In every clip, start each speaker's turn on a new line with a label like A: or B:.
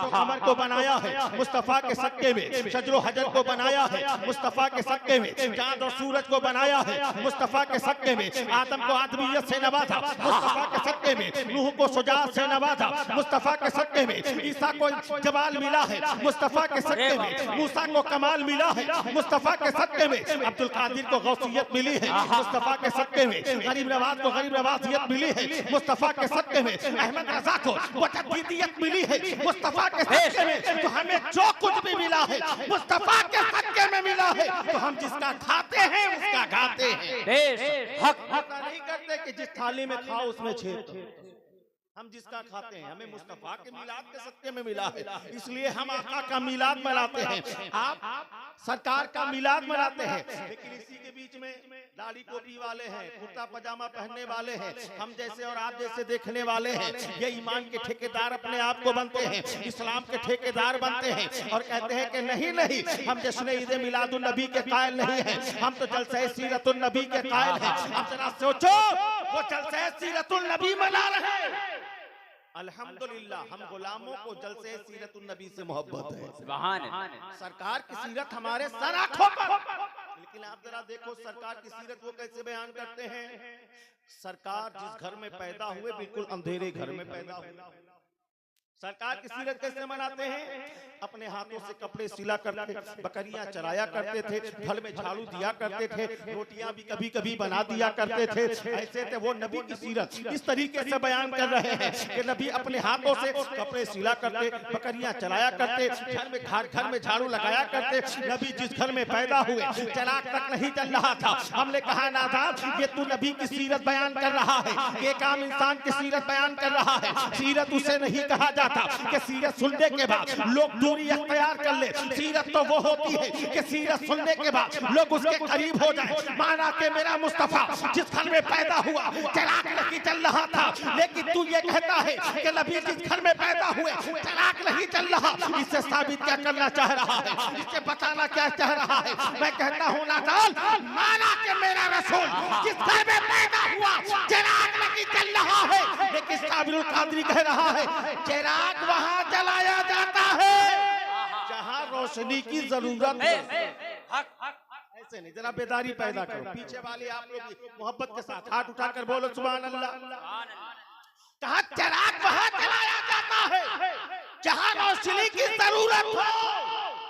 A: कमर को बनाया है मुस्तफा के सदके में, शजरो हजर को बनाया है मुस्तफा के सदके में, चांद और सूरज को बनाया है मुस्तफा के सदके में, आदम को आदमियत से नवाजा मुस्तफा के सदके में, नूह को शुजाअत से नवाजा मुस्तफा के सदके में, ईसा को जमाल मिला है मुस्तफा के सदके में, मूसा को कमाल मिला है मुस्तफा के सदके में, अब्दुल कादिर को गौसियत मिली है मुस्तफा के सदके में, गरीब नवाज को गरीब नवाजियत मिली है मुस्तफा के सदके में, अहमद रजा को वतदीदियत मिली है मुस्तफा के सदके में। तो हमें जो कुछ भी मिला है मुस्तफा के सदके में मिला है, तो हम जिसका खाते हैं उसका गाते हैं। हक नहीं करते कि जिस थाली में खाओ उसमें छेद, हम जिसका खाते हैं हमें मुस्तफा के मिलाद के सदके में मिला है, इसलिए हम आका का मिलाद मनाते हैं, आप सरकार का मिलाद मनाते हैं। लेकिन इसी के बीच में दाढ़ी टोपी वाले हैं, कुर्ता पजामा पहनने वाले हैं, हम जैसे और आप जैसे देखने वाले हैं, ये ईमान के ठेकेदार अपने आप को बनते हैं, इस्लाम के ठेकेदार बनते हैं और कहते हैं कि नहीं नहीं हम जश्न ईद मिलादुन नबी के कायल नहीं हैं, हम तो जलसे सीरतुन नबी के कायल हैं। अब जरा सोचो वो जलसे सीरतुन नबी मना रहे हैं, अल्हम्दुलिल्लाह हम गुलामों को जलसे सीरतुन नबी से मोहब्बत है, सुभान अल्लाह। सरकार की सीरत हमारे सर आंखों पर, लेकिन आप जरा देखो सरकार की सीरत वो कैसे बयान करते हैं। सरकार जिस घर में पैदा हुए बिल्कुल अंधेरे घर में पैदा हुए। सरकार की सीरत कैसे मनाते हैं, अपने हाथों से कपड़े सिला करते, बकरियां चराया करते थे, घर में झाड़ू दिया करते थे, रोटियां भी कभी कभी बना दिया करते थे। ऐसे थे वो नबी की सीरत इस तरीके से बयान कर रहे हैं कि नबी अपने हाथों से कपड़े सिला करते, बकरियां चराया करते, घर में झाड़ू लगाया करते। नबी जिस घर में पैदा हुए चिराग तक नहीं जल रहा था, हमने कहा नादान ये तू नबी की सीरत बयान कर रहा है, एक आम इंसान की सीरत बयान कर रहा है। सीरत उसे नहीं कहा था कि सीरत सुनने के बाद लोग दूरी अख्तियार कर ले, सीरत तो वो होती है कि सीरत सुनने के बाद लोग उसके करीब हो जाएं। माना कि मेरा मुस्तफा जिस घर में पैदा हुआ चिराग नहीं चल रहा था, लेकिन तू ये कहता है कि नबी जिस घर में पैदा हुए चिराग नहीं चल रहा, इससे साबित क्या करना चाह रहा है, इससे बताना क्या चाह रहा है। मैं कहता हूँ नादान, माना कि मेरा रसूल जिस घर में पैदा हुआ चिराग नहीं चल रहा है, लेकिन साबिरुल कादरी कह रहा है चिराग वहां जलाया जाता है जहां रोशनी की जरूरत है। ऐसे नहीं, जरा बेदारी पैदा करो। पीछे वाले आप लोग मोहब्बत के साथ हाथ उठाकर बोलो सुभान अल्लाह। कहा चिराग वहां जलाया जाता है जहां रोशनी की जरूरत हो।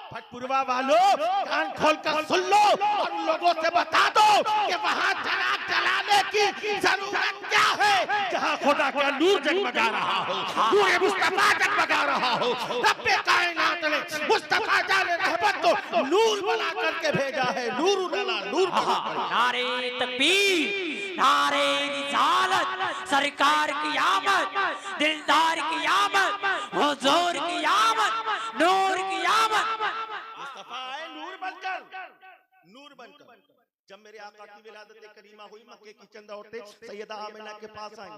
A: फटपुरवा वालों कान खोलकर सुन लो और लोगों से बता दो कि वहां चिराग जलाने की जरूरत क्या है, जहां खुदा का नूर जगमगा रहा हो, नूर मुस्तफा जगमगा रहा हो। रब्बे कायनात ने मुस्तफा जाने रहमत को नूर बना करके भेजा है, नूर उड़ाना नूर बना।
B: नारे तकबीर, नारे रिसालत, सरकार की आमद, दिलदार की आमद, हुजूर की आमद, नूर की आमद।
A: मुस्तफा आए नूर बनकर, नूर बनकर। जब मेरे आका की विलादत करीमा हुई, मक्के की चंद औरतें सैयदा आमिना के पास आई।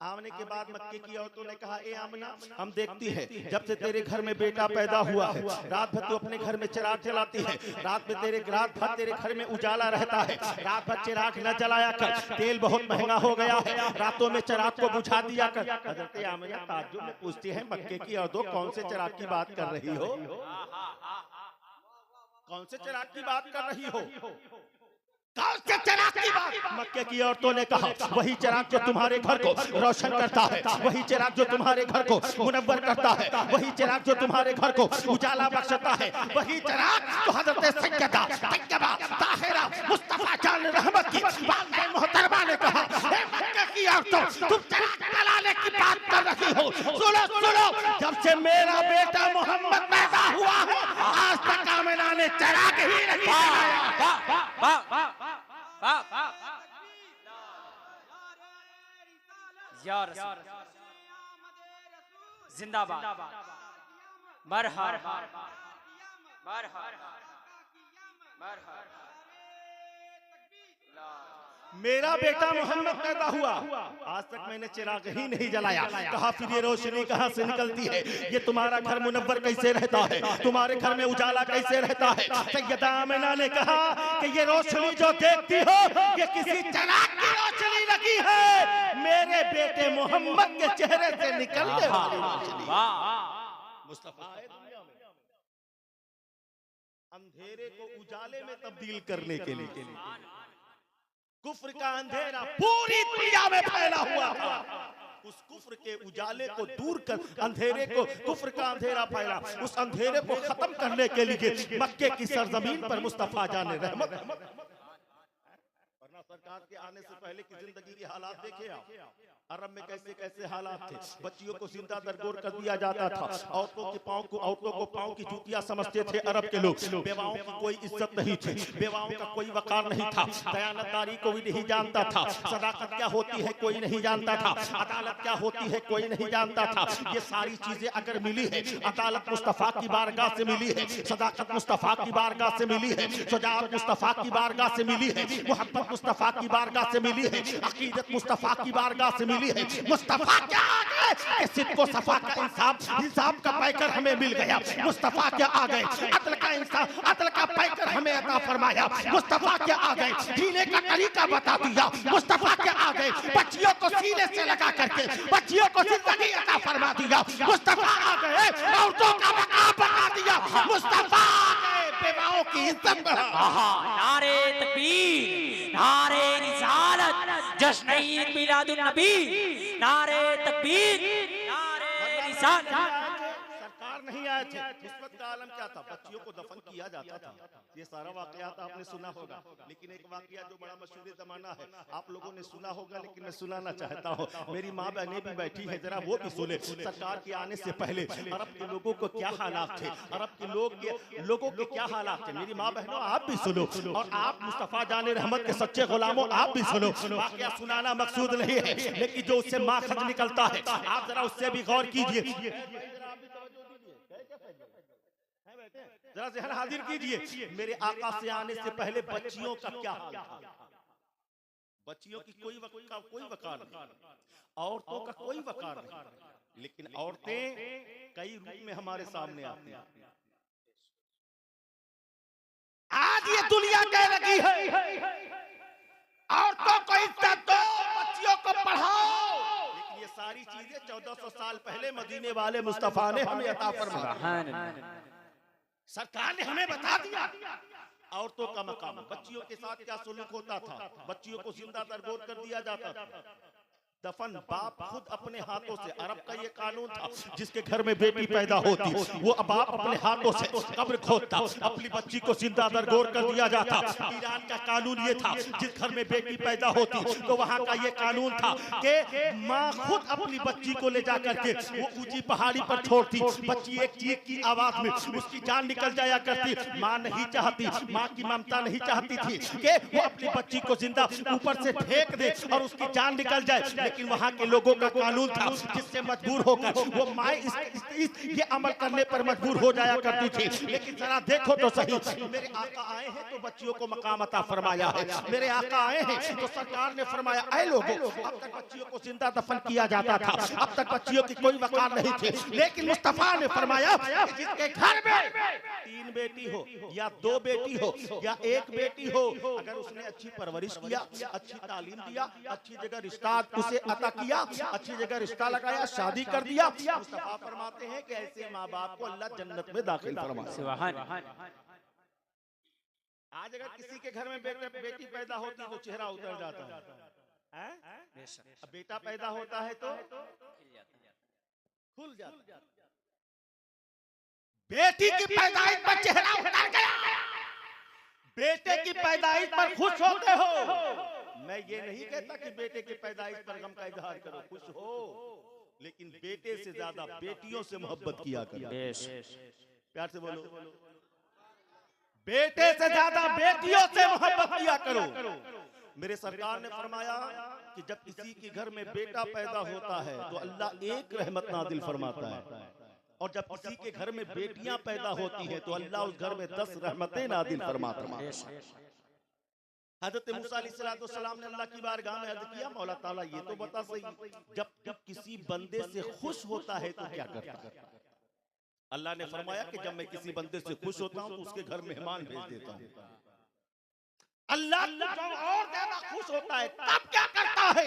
A: आने के बाद मक्के की औरतों ने कहा ए आमिना, हम देखती है जब से तेरे घर में बेटा पैदा हुआ है, रात भर तू अपने घर में चिराग जलाती है, रात भर तेरे घर में उजाला रहता है, रात भर चिराग न जलाया कर, तेल बहुत महंगा हो गया है, रातों में चिराग को बुझा दिया कर। हज़रत आमिना ताज्जुब में पूछती है मक्के की औरतों कौन से चिराग की बात कर रही हो, कौन से चिराग की बात कर रही हो, कौन से चिराग की बात। मक्के की औरतों ने कहा वही चिराग जो तुम्हारे घर को रोशन करता है, वही चिराग जो तुम्हारे घर को मुनव्वर करता है, वही चिराग जो तुम्हारे घर को उजाला बख्शता है, वही चिराग तो हज़रत सैयदा तैयबा ताहिरा मुस्तफा जान रहमत की वालिदा मोहतरमा ने कहा हे मक्के की औरतों तुम चिराग जलाने की बात कर रही हो। सुनो सुनो, जब से मेरा बेटा मोहम्मद पैदा हुआ है आज तक आमिना ने चिराग ही नहीं जलाया।
B: जिंदाबाद, मरहबा, मरहबा, मरहबा।
A: मेरा बेटा मोहम्मद पैदा हुआ आज तक मैंने चिराग ही नहीं जलाया। कहा फिर ये रोशनी कहां से निकलती है, ये तुम्हारा घर मुनव्वर कैसे रहता है, तुम्हारे घर में उजाला कैसे रहता है। सैयदा आमिना ने कहा कि ये रोशनी जो देखती हो ये किसी चिराग की रोशनी लगी है, मेरे बेटे मोहम्मद के चेहरे से निकलने वाली रोशनी। मुस्तफा है दुनिया में अंधेरे को उजाले में तब्दील करने के लिए। कुफ्र का अंधेरा पूरी दुनिया में फैला हुआ था, उस कुफ्र के उजाले को दूर कर अंधेरे को, कुफ्र का अंधेरा फैला, उस अंधेरे को खत्म करने के लिए मक्के की सरजमीन पर मुस्तफा जान रहमत। वरना सरकार के आने से पहले की जिंदगी के हालात देखे आप, अरब में कैसे कैसे हालात थे। बच्चियों को जिंदा दरगोर कर दिया जाता था, औरतों को पाँव की जूतियां समझते थे अरब के लोग। बेवाओं की कोई इज्जत नहीं थी, बेवाओं का कोई वकार नहीं था, दयानतदारी कोई नहीं जानता था, सदाकत क्या होती है कोई नहीं जानता था, अदालत क्या होती है कोई नहीं जानता था। ये सारी चीजें अगर मिली है, अदालत मुस्तफा की बारगाह से मिली है, सदाकत मुस्तफा की बारगाह से मिली है, शुजाअत मुस्तफा की बारगाह से मिली है, मोहब्बत मुस्तफा की बारगाह से मिली है, अकीदत मुस्तफा की बारगाह से मिली है। मुस्तफा क्या आ गए, सिद्को सफा का इंसाफ का पैकर हमें मिल गया। मुस्तफा क्या आ गए, अदल का इंसाफ, अदल का पैकर हमें अता फरमाया। मुस्तफा क्या आ गए, जीने का तरीका बता दिया। मुस्तफा क्या आ गए, बच्चियों को सीने से लगा करके बच्चियों को जिंदगी अता फरमा दिया। मुस्तफा आ गए, औरतों का मकाम बना दिया। मुस्तफा आ गए, बेवाओं की इज्जत बढ़ा।
B: नारे तकबीर, नारे रिसालत, जश्न ईद मिलादुन नबी, नारे तकबीर, नारे रिसालत।
A: सरकार नहीं आए थे, निस्बत का आलम क्या था, बच्चियों को दफन किया जाता था। ये सारा वाकयात आपने सुना होगा, लेकिन एक वाकया जो बड़ा मशहूर जमाना है, आप लोगों ने सुना होगा लेकिन मैं सुनाना चाहता हूँ। मेरी माँ बहनें भी बैठी है, जरा वो भी सुने। सरकार के आने से पहले अरब के लोगों को क्या हालात थे, अरब के लोगों के क्या हालात थे। मेरी माँ बहनों आप भी सुनो, और आप मुस्तफा जाने रहमत के सच्चे गुलामों आप भी सुनो। वाकया सुनाना मकसूद नहीं है, लेकिन जो उससे माखज निकलता है आप जरा उससे भी गौर कीजिए। जरा ज़हन हाजिर कीजिए, मेरे आका से आने से पहले बच्चियों का क्या हाल था। बच्चियों की कोई वकार नहीं, औरतों का कोई वकार नहीं, लेकिन औरतें कई रूप में हमारे सामने आती हैं। आज ये दुनिया कह रही है औरतों को इज्जत दो, बच्चियों को पढ़ाओ, लेकिन ये सारी चीजें 1400 साल पहले मदीने वाले मुस्तफा ने हमें अता फरमाया। सरकार ने हमें बता दिया औरतों का मकाम, बच्चियों के साथ क्या सुलूक होता था। बच्चियों को जिंदा दरगोर कर दिया जाता था, दफन बाप खुद अपने हाथों से। अरब का ये कानून था, जिसके घर में बेटी पैदा होती वो बाप अपने हाथों से कब्र खोदता, अपनी बच्ची को जिंदा दरगोर कर दिया जाता। ईरान का कानून ये था, जिस घर में बेटी पैदा होती तो वहाँ का ये कानून था कि माँ खुद अपनी बच्ची को ले जा करके वो ऊंची पहाड़ी पर छोड़ती। बच्ची एक चीख की आवाज में उसकी जान निकल जाया करती। माँ नहीं चाहती, माँ की ममता नहीं चाहती थी कि वो अपनी बच्ची को जिंदा ऊपर से फेंक दे और उसकी जान निकल जाए, लेकिन वहां के लोगों का कानून था जिससे मजबूर होकर वो माँ ये अमल करने पर मजबूर हो जाया करती थी। लेकिन जरा देखो तो सही, मेरे आका आए हैं तो बच्चियों को मकाम अता फरमाया है। मेरे आका आए हैं तो सरकार ने फरमाया ऐ लोगों, अब तक बच्चियों को जिंदा दफन किया जाता था, अब तक बच्चियों की कोई वकार नहीं थी, लेकिन मुस्तफा ने फरमाया जिसके घर में 3 बेटी हो या 2 बेटी हो या 1 बेटी हो, अगर उसने अच्छी परवरिश किया, अच्छी तालीम दिया, अच्छी जगह रिश्ता उसे अता किया, अच्छी जगह रिश्ता लगाया, शादी कर दिया, मुस्तफा फरमाते हैं कि ऐसे माँ बाप को अल्लाह जन्नत में दाखिल फरमाए। आज अगर किसी के घर में बेटी पैदा होती तो चेहरा उतर जाता है, अब बेटा पैदा होता है तो खुल जाता है। बेटी की पैदाइश पर चेहरा उतर गया, बेटे की पैदाइश पर खुश होते हो। मैं ये नहीं कहता कि बेटे की पैदाइश पर गम का इजहार करो, खुश हो, लेकिन बेटे से ज्यादा बेटियों से मोहब्बत किया करो। प्यार से बोलो, बेटे से ज्यादा बेटियों से मोहब्बत किया करो। मेरे सरकार ने फरमाया कि जब किसी के घर में बेटा पैदा होता है तो अल्लाह एक रहमत नाजिल फरमाता है, और जब किसी के घर में बेटियां पैदा होती हैं तो अल्लाह उस घर में 10 रहमतें नाजिल फरमाता है। हज़रत मूसा अलैहिस्सलाम ने अल्लाह की बारगाह में अर्ज़ किया, मौला ताला ये तो बता सही, जब किसी बंदे से खुश होता है तो क्या करता है। अल्लाह ने फरमाया कि जब मैं किसी बंदे से खुश होता हूँ तो उसके घर मेहमान भेज देता हूँ। अल्लाह जब और ज्यादा खुश होता है तब क्या करता है?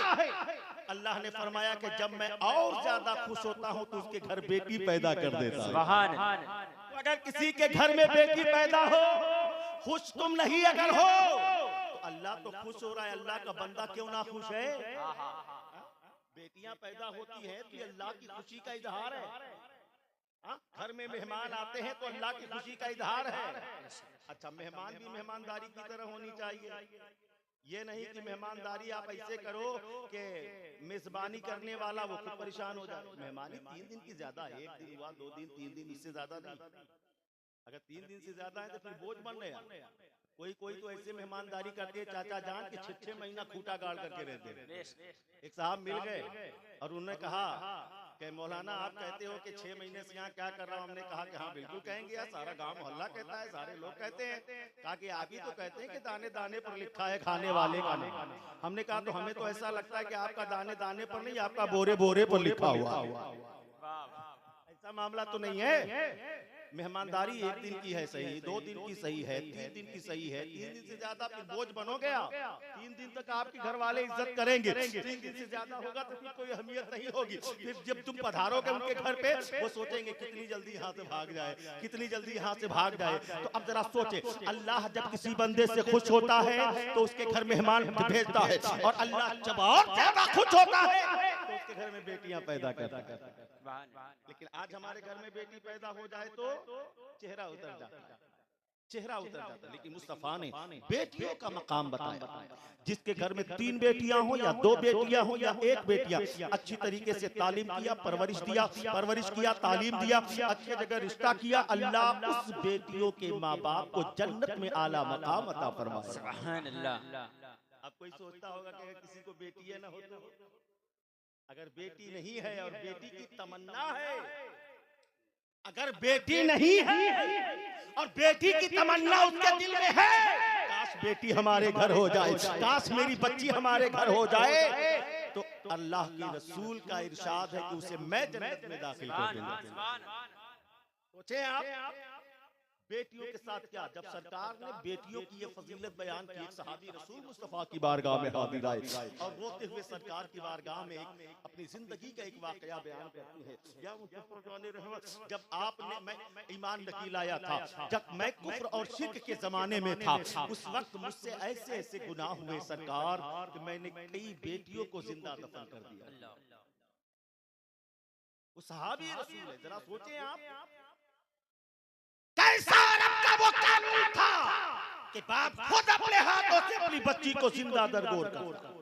A: अल्लाह ने फरमाया कि जब मैं और ज्यादा खुश होता हूँ तो उसके घर बेटी पैदा कर देता हूँ।
B: सुभान
A: तो अगर किसी के घर में बेटी पैदा हो, खुश तुम नहीं अगर हो, तो अल्लाह तो खुश हो रहा है, अल्लाह का बंदा क्यों ना खुश है? बेटियां पैदा होती हैं तो अल्लाह की खुशी का इजहार है। घर में मेहमान आते हैं तो अल्लाह की खुशी का इजहार है। अच्छा, मेहमान भी मेहमानदारी की तरह होनी चाहिए। ये नहीं कि मेहमानदारी आप ऐसे करो कि मेजबानी करने वाला वो खुद परेशान हो जाए। मेहमानी 3 दिन की ज्यादा है, 1 दिन हुआ, 2 दिन, 3 दिन, इससे ज्यादा नहीं। अगर 3 दिन से ज्यादा है तो फिर बोझ बन रहे हैं। कोई तो ऐसे मेहमानदारी करते हैं चाचा जान के 6-6 महीना खूटा गाड़ करके रहते हैं। एक साहब मिल गए और उन्होंने कहा कि मौलाना आप कहते हो कि 6 महीने से यहाँ क्या कर रहा हूँ? हमने कहा कि हाँ बिल्कुल कहेंगे यार, सारा गांव मोहल्ला कहता है, सारे लोग कहते हैं। कहा कि आप ही तो कहते हैं कि दाने दाने पर लिखा है खाने वाले का नाम। हमने कहा तो हमें तो ऐसा लगता है कि आपका दाने दाने पर नहीं, आपका बोरे बोरे पर लिखा हुआ। ऐसा मामला तो नहीं है। मेहमानदारी 1 दिन की है सही, 2 दिन की सही है, 3 दिन की सही है। 3 दिन से ज्यादा फिर बोझ बनोगे आप। 3 दिन तक आपके घर वाले इज्जत करेंगे, 3 दिन से ज्यादा होगा तो फिर कोई अहमियत नहीं होगी। फिर जब तुम पधारोगे उनके घर पे वो सोचेंगे कितनी जल्दी यहाँ से भाग जाए, कितनी जल्दी यहाँ से भाग जाए। तो अब जरा सोचे, अल्लाह जब किसी बंदे से खुश होता है तो उसके घर मेहमान भेजता है, और अल्लाह जब और ज्यादा खुश होता है तो उसके घर में बेटियां पैदा करता है। लेकिन आज हमारे घर में बेटी पैदा हो जाए तो चेहरा उतर जाता है, चेहरा उतर जाता है। लेकिन मुस्तफा ने बेटियों का मकाम बताया। जिसके घर में 3 बेटियां हो या 2 बेटियां हो या 1 बेटियां, अच्छी तरीके से तालीम किया, परवरिश किया, तालीम दिया, अच्छी जगह रिश्ता किया, अल्लाह उस बेटियों के माँ बाप को जन्नत में आला मकाम अता फरमाए।
B: सुभान अल्लाह।
A: अब कोई सोचता होगा कि किसी को बेटी है ना हो, अगर बेटी नहीं है और बेटी की तमन्ना है, अगर बेटी नहीं है और बेटी की तमन्ना उसके दिल में है, काश बेटी हमारे घर हो जाए, काश मेरी बच्ची हमारे घर हो जाए, तो अल्लाह के रसूल का इरशाद है कि उसे मैं जन्नत में दाखिल कर दूंगा। सोचे आप बेटियों के साथ क्या, जब सरकार ने बेटियों की ये फजीलत बयान की, एक सहाबी रसूल मुस्तफा की बारगाह में हाजिर आए और रोते हुए सरकार की बारगाह में अपनी जिंदगी का एक वाकया बयान करती है। या जब आपने, मैं ईमान नहीं लाया था, जब मैं कुफ्र और शिर्क के जमाने में था, उस वक्त मुझसे ऐसे ऐसे गुनाह हुए सरकार कि मैंने कई बेटियों को जिंदा दफन कर दिया। वो सहाबी रसूल है, जरा सोचें आप कैसा अरब का वो कानून था कि बाप खुद अपने हाथों से अपनी बच्ची को जिंदा दरगोर करता।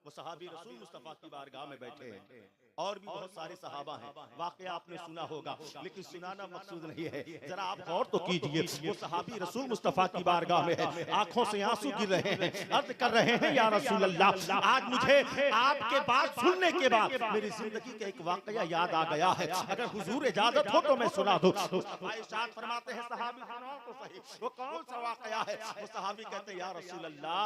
A: वो सहाबी रसूल मुस्तफा की बारगाह में बैठे हैं और भी बहुत सारे सहाबा हैं। वाकया आपने सुना होगा लेकिन सुनाना मकसूद नहीं है, जरा आप गौर तो कीजिए। वो सहाबी रसूल मुस्तफा की बारगाह में है, आंखों से आंसू गिर रहे हैं, अर्ज कर रहे हैं या रसूल अल्लाह, आज मुझे आपके बात सुनने के बाद मेरी जिंदगी का एक वाकया याद आ गया है, अगर हुजूर इजाजत हो तो मैं सुना दूं। इरशाद फरमाते हैं सहाबी, सुनाओ तो सही, वो कौन सा वाकया है? वो सहाबी कहते हैं या रसूल अल्लाह,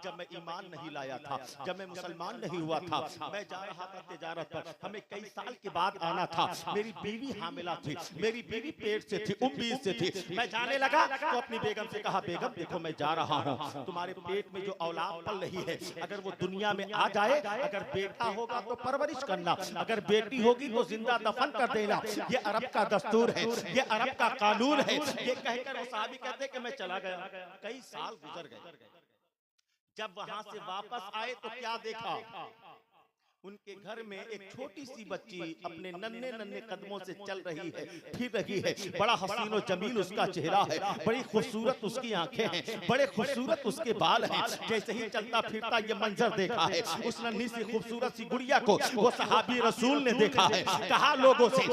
A: जब मैं ईमान नहीं लाया था, जब मैं मुसलमान नहीं हुआ था, मैं जा रहा था तिजारत पर, हमें कई साल के बाद आना था, मेरी बीवी हामिला थी, मेरी बीवी पेट से थी, उम्मीद से थी, मैं जाने लगा तो अपनी बेगम से कहा, बेगम देखो मैं जा रहा हूँ, तुम्हारे पेट में जो औलाद पल रही है अगर वो दुनिया में आ जाए, अगर बेटा होगा तो परवरिश करना, अगर बेटी होगी तो जिंदा दफन कर देना, ये अरब का दस्तूर है, ये अरब का कानून है। ये कहकर वो साहबी कहते कि मैं चला गया। कई साल गुजर गए, जब वहां से वापस आए तो क्या देखा, उनके घर में एक छोटी सी बच्ची अपने नन्हे नन्हे कदमों से चल रही है, फिर रही है, बड़ा हसीन और जमील उसका चेहरा है, बड़ी खूबसूरत उसकी आंखें हैं, बड़े खूबसूरत उसके बाल हैं। जैसे ही चलता फिरता ये मंजर देखा है, उस नन्ही सी खूबसूरत सी गुड़िया को वो सहाबी रसूल ने देखा है, कहा लोगों से,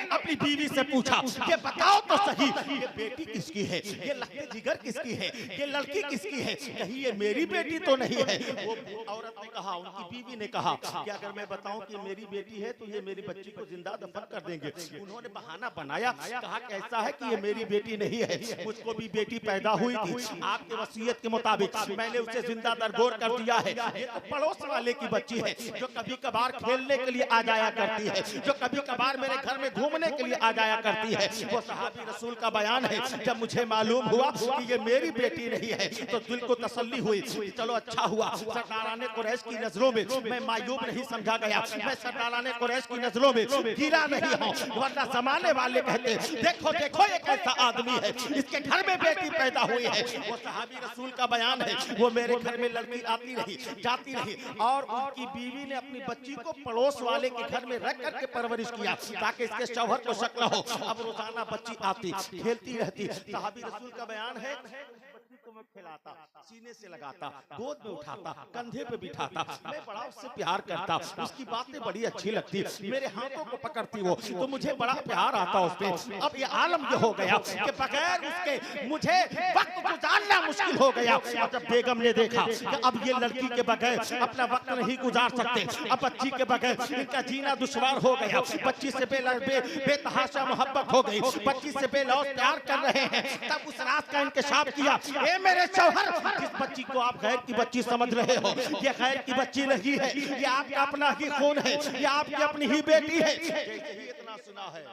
A: अपनी बीवी से पूछा कि बताओ तो सही ये बेटी किसकी है, ये लहके जिगर किसकी है, ये लड़की किसकी है, कहीं ये मेरी बेटी तो नहीं है। वो औरत ने कहा, उनकी बीवी ने कहा कि अगर मैं बताऊं कि मेरी बेटी है तो ये मेरी बच्ची को जिंदा दफन कर देंगे। उन्होंने बहाना बनाया, कहा कि ऐसा है कि ये मेरी बेटी नहीं है, मुझको भी बेटी पैदा हुई थी, आपके वसीयत के मुताबिक मैंने उसे जिंदा दरगोर कर दिया है। ये तो पड़ोस वाले की बच्ची है जो कभी कभार खेलने के लिए आ जाया करती है, जो कभी कभार मेरे घर में घूमने के लिए आ जाया करती है। वो सहाबी रसूल का बयान है, जब मुझे मालूम हुआ कि ये मेरी बेटी नहीं है तो दिल को तसल्ली हुई, चलो अच्छा हुआ। सरदाराने कुरैश की नजरों में मैं मायूब नहीं समझा गया, मैं सरदाराने कुरैश की नजरों में गिरा नहीं हूं, वरना जमाने वाले कहते देखो देखो ये कैसा आदमी है, इसके घर में बेटी पैदा हुई है। वो सहाबी रसूल का बयान है, वो मेरे घर में लड़की आती रही जाती रही और उनकी बीवी ने अपनी बच्ची को पड़ोस वाले के घर में रख करके परवरिश किया ताकि इसके शौहर को शक न हो। अब रोजाना बच्ची आती खेलती रहती, सहाबी रसूल का बयान है बच्ची को मैं खिलाता, सीने से लगाता, गोद में उठाता, कंधे पे बिठाता, मैं बड़ा उससे प्यार करता, उसकी बातें बड़ी अच्छी लगती, मेरे हाथों को पकड़ती वो तो मुझे बड़ा प्यार आता उस पे। अब ये आलम ये हो गया कि बगैर उसके मुझे वक्त गुजारना मुश्किल हो गया। और जब बेगम ने देखा कि अब ये लड़की के बगैर अपना वक्त नहीं गुजार सकते, अब बच्ची के बगैर इनका जीना दुश्वार हो गया, बच्ची से बेतहाशा मोहब्बत हो गई, बच्ची से बेलौस प्यार कर रहे हैं, तब उस रात का इंकशाफ किया। ए मेरे शौहर, जिस बच्ची को आप गैर की बच्ची समझ रहे हो, ये गैर की बच्ची नहीं है, ये आपका अपना ही खून है, ये आपकी अपनी ही बेटी है। जैसे ही इतना सुना है,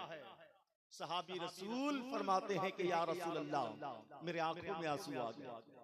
A: सहाबी रसूल फरमाते हैं कि या रसूल अल्लाह, मेरे आंखों में आंसू आ गए।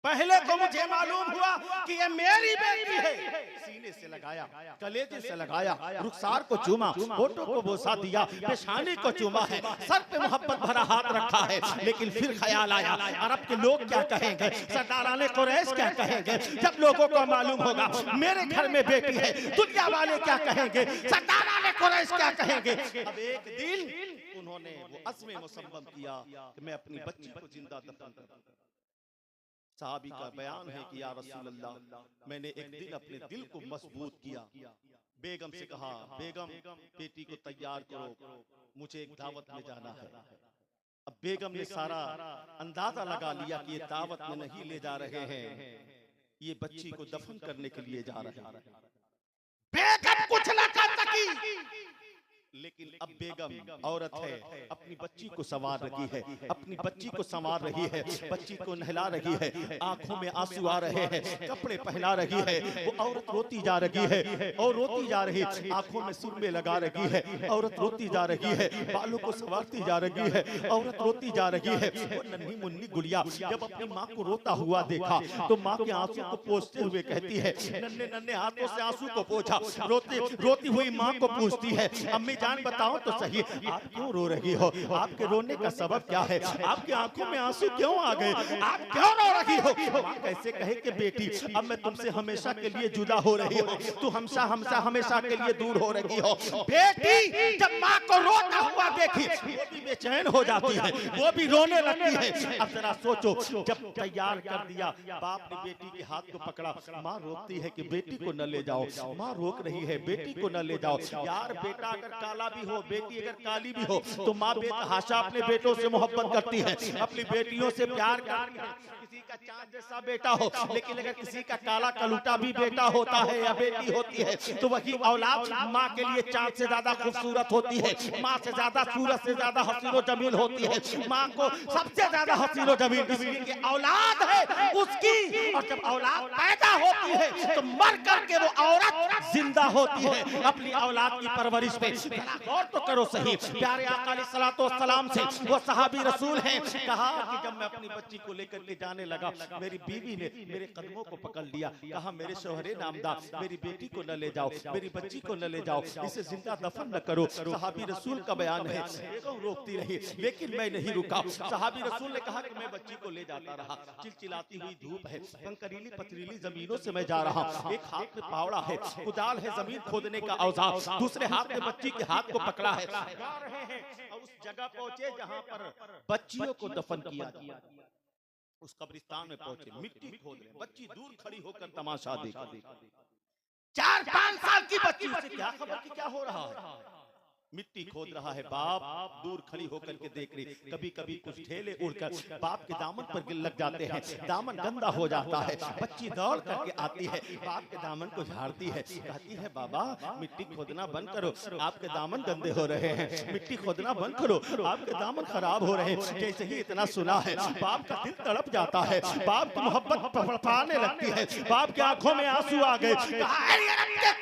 A: पहले तो मुझे मालूम हुआ कि ये मेरी बेटी है, सीने से लगाया, कलेजे से लगाया, रुखसार को चूमा, होठों को बोसा दिया, पेशानी को चूमा है, सर पे मोहब्बत भरा हाथ रखा है। लेकिन फिर ख्याल आया अरब के लोग क्या कहेंगे, सरदाराने कुरैश क्या कहेंगे, जब लोगों को मालूम होगा मेरे घर में बेटी है, दुनिया वाले क्या कहेंगे, सरदाराने कुरैश क्या कहेंगे। अब एक दिन उन्होंने वो अज़्म मुसम्मम किया कि मैं अपनी बच्ची को जिंदा दफन कर दूंगा। साहबी का बयान है कि या रसूल अल्लाह, मैंने एक दिन अपने दिल को मजबूत किया, बेगम से कहा बेगम बेटी को तैयार करो, मुझे एक दावत में जाना है। अब बेगम ने सारा अंदाजा लगा लिया कि ये दावत में नहीं ले जा रहे हैं, ये बच्ची को दफन करने के लिए जा रहे हैं। बेगम कुछ न कर सकी, लेकिन अब बेगम औरत है, अपनी बच्ची को संवार रही है, अपनी बच्ची को संवार रही है, बच्ची को नहला रही है, आंखों में आंसू आ रहे हैं, कपड़े पहना रही है, वो औरत रोती जा रही है और रोती जा रही, आंखों में सुरमे लगा रही है, औरत रोती जा रही है, बालों को संवारती जा रही है, औरत रोती जा रही है। वो नन्ही मुन्नी गुड़िया जब अपनी माँ को रोता हुआ देखा तो माँ के आंसू को पोंछते हुए कहती है, नन्हे नन्हे हाथों से आंसू को पोंछा, रोती हुई माँ को पूछती है, अम्मी जान बताओ तो सही, आप क्यों रो रही हो, आपके रोने का सबब क्या है, आपकी आंखों में आंसू क्यों आ गए, आप क्यों रो रही हो। माँ कैसे कहे कि बेटी अब मैं तुमसे हमेशा के लिए जुदा हो रही हो, तू हमेशा के लिए दूर हो रही हो। बेटी जब माँ को रोता हुआ देखी वो भी बेचैन हो जाती है, वो भी रोने लगती है। अब जरा सोचो, जब तैयार कर दिया, बाप ने बेटी के हाथ को पकड़ा, माँ रोकती है कि बेटी को न ले जाओ, माँ रोक रही है बेटी को न ले जाओ। यार बेटा अगर काला भी हो, बेटी अगर काली भी हो तो माँ बेतहाशा अपने बेटों से मोहब्बत करती है, अपनी बेटियों से प्यार करती है। किसी का चांद जैसा बेटा हो, लेकिन अगर किसी का काला कलूटा भी बेटा होता है या बेटी होती है तो वही औलाद माँ के लिए चांद से ज्यादा खूबसूरत होती है, माँ से ज्यादा, सूरज से ज्यादा हसीनो जमील होती है, माँ को सबसे ज्यादा हसीनो जमील इसलिए कि औलाद है उसकी। और जब औलाद पैदा होती है तो मर करके वो औरत जिंदा होती है अपनी औलाद की परवरिश पे। गौर तो करो सही, प्यारे आका अलैहिस्सलातु वस्सलाम से वो सहाबी रसूल हैं, कहा कि जब मैं अपनी बच्ची को लेकर के जाने लगा, मेरी बीवी ने मेरे कदमों को पकड़ लिया, कहा मेरे शौहरे नामदार मेरी बेटी को न ले जाओ, मेरी बच्ची को न ले जाओ, इसे जिंदा दफन न करो। सहाबी रसूल का बयान है, बेगम रोकती रही लेकिन मैं नहीं रुका। सहाबी रसूल ने कहा कि मैं बच्ची को ले जाता रहा, चिलचिलाती हुई धूप है, कंकरीली पथरीली जमीनों से मैं जा रहा, एक हाथ में फावड़ा है, कुदाल है जमीन खोदने का औजार, दूसरे हाथ में बच्ची के हाथ को पकड़ा है, जा रहे हैं और उस जगह पहुंचे जहां पर बच्चियों को दफन किया गया। उस कब्रिस्तान में पहुंचे, मिट्टी खोद रहे, बच्ची दूर खड़ी होकर तमाशा देखा। 4-5 साल की बच्ची, उसे क्या खबर कि क्या हो रहा है। मिट्टी खोद रहा है। बाप दूर खड़ी होकर के देख रही, कभी कभी कुछ ठेले उड़कर बाप के दामन पर लग जाते हैं, दामन गंदा हो जाता है। बच्ची दौड़ करके आती है, बाप के दामन को झाड़ती है, कहती है बाबा मिट्टी खोदना बंद करो, आपके दामन गंदे हो रहे हैं, मिट्टी खोदना बंद करो, आपके दामन खराब हो रहे हैं। जैसे ही इतना सुना है, बाप का दिल तड़प जाता है, बाप की मोहब्बत फड़फड़ाने लगती है, बाप की आंखों में आंसू आ गए।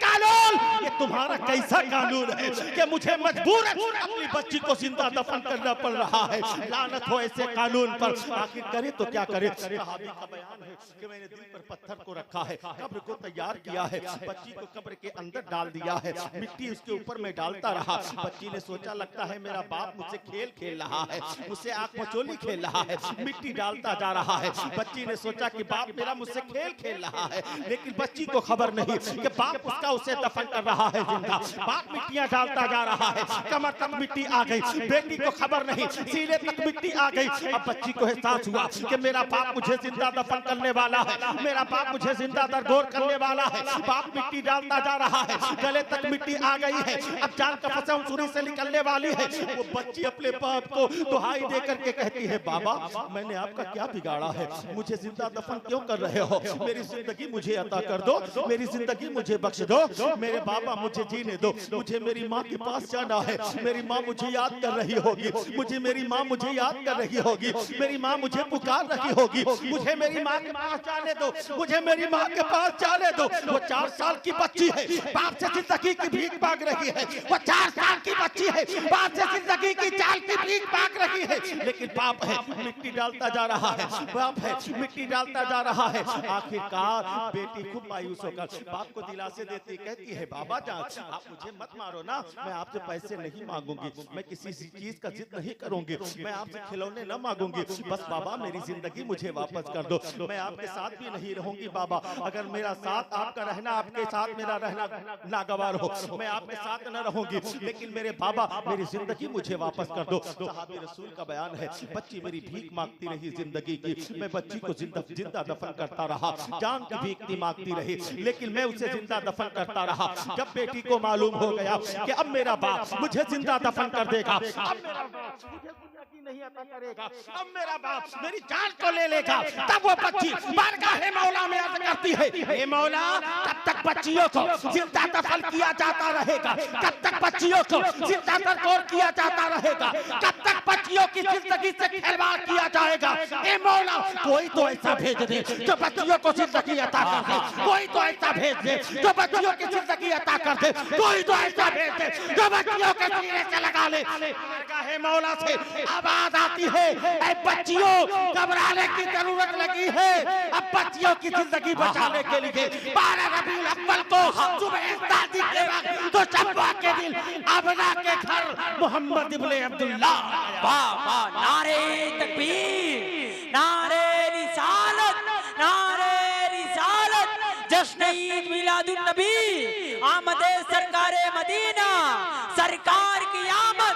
A: कानून, ये तुम्हारा कैसा कानून है कि मुझे मजबूर अपनी बच्ची को जिंदा दफन करना पड़ रहा है? लानत हो ऐसे कानून पर। आखिर करे तो क्या करे? सहाबी का बयान है कि मैंने दिल पर पत्थर को रखा है, कब्र को तैयार किया है, बच्ची को कब्र के अंदर डाल दिया है, मिट्टी उसके ऊपर में डालता रहा। बच्ची ने सोचा लगता है मेरा बाप मुझसे खेल खेल रहा है, मुझसे आंख मचोली खेल रहा है, मिट्टी डालता जा रहा है। बच्ची ने सोचा कि बाप मेरा मुझसे खेल खेल रहा है, लेकिन बच्ची को खबर नहीं कि बाप उसका उसे दफन कर रहा है जिंदा। बाप मिट्टियां डालता जा रहा है, कमर तक मिट्टी आ गई, बेटी को खबर नहीं, सीने तक मिट्टी आ गई। अब बच्ची को एहसास हुआ कि मेरा बाप मुझे जिंदा दफन करने वाला है, मेरा बाप मुझे जिंदा दरगोर करने वाला है। बाप मिट्टी डालता जा रहा है, गले तक मिट्टी आ गई है, अब जान का फसम सुरी से निकलने वाली है। वो बच्ची अपने बाप को दुहाई दे करके कहती है बाबा मैंने आपका क्या बिगाड़ा है, मुझे जिंदा दफन क्यों कर रहे हो? मेरी जिंदगी मुझे अता कर दो, मेरी जिंदगी मुझे बख्श दो, मेरे बाबा मुझे जीने दो, मुझे मेरी माँ के पास जाना है, मेरी माँ मुझे याद कर रही होगी, मुझे मेरी माँ मुझे याद कर रही होगी, मेरी माँ मुझे पुकार रही होगी, मुझे मेरी माँ के पास जाने दो, मुझे मेरी माँ के पास जाने दो। वो 4 साल की बच्ची है, बाप से जिंदगी की भीख मांग रही है, वो 4 साल की बच्ची है, बाप से जिंदगी की चाल की भीख मांग रही है, लेकिन बाप है मिट्टी डालता जा रहा है, बाप है मिट्टी डालता जा रहा है। आखिरकार बेटी खूब मायूस होकर बाप को दिलासे देती, कहती है बाबा जान आप मुझे मत मारो ना, मैं आपसे पैसे नहीं मांगूंगी, मैं किसी चीज का जिद नहीं करूंगी, मैं आपसे खिलौने न मांगूंगी, बस बाबा मेरी जिंदगी मुझे वापस कर दो, मैं आपके साथ भी नहीं रहूंगी बाबा, अगर मेरा साथ आपका रहना आपके साथ मेरा रहना नागवार हो, मैं आपके साथ न रहूंगी, लेकिन मेरे बाबा मेरी जिंदगी मुझे वापस कर दो। सहाबी रसूल का बयान है बच्ची मेरी भीख मांगती रही जिंदगी की, मैं बच्ची को जिंदा दफन करता रहा, जान की भीख मांगती रही, लेकिन मैं उसे जिंदा दफन करता रहा। जब बेटी को मालूम हो गया कि अब मेरा बाप मुझे जिंदा दफन कर देगा, अब मेरा बाप मुझे जिंदगी नहीं अता करेगा, अब मेरा बाप मेरी जान को ले लेगा, तब वो बच्ची बारगाह मौला में अर्ज करती है हे मौला कब तक बच्चियों को जिंदा दफन किया जाता रहेगा, कब तक बच्चियों को जिंदा दरगोर किया जाता रहेगा, कब तक बच्चियों की जिंदगी से खिलवाड़ किया जाएगा? हे मौला कोई तो ऐसा भेज दे जो बच्चियों को जिंदगी अता कर दे, कोई तो ऐसा भेज दे जो बच्चियों की जिंदगी अता कर दे, कोई तो ऐसा भेज दे जो बच्चियों के सीने से लगा ले। बारगाह मौला से आवाज आती है ऐ बच्चियों घबराने की जरूरत लगी है, अब बच्चियों की जिंदगी बचाने के लिए 12 रबीउल अव्वल को सुबह शादी के वक्त तो शब्बा के दिन अबना के घर मोहम्मद इब्ने अब्दुल्ला।
B: वाह वाह, नारे तकबीर, नारे रिसालत, नारे रिसालत, जश्न ईद मिलादुन नबी, आमदे सरकारे मदीना, सरकार की आमद।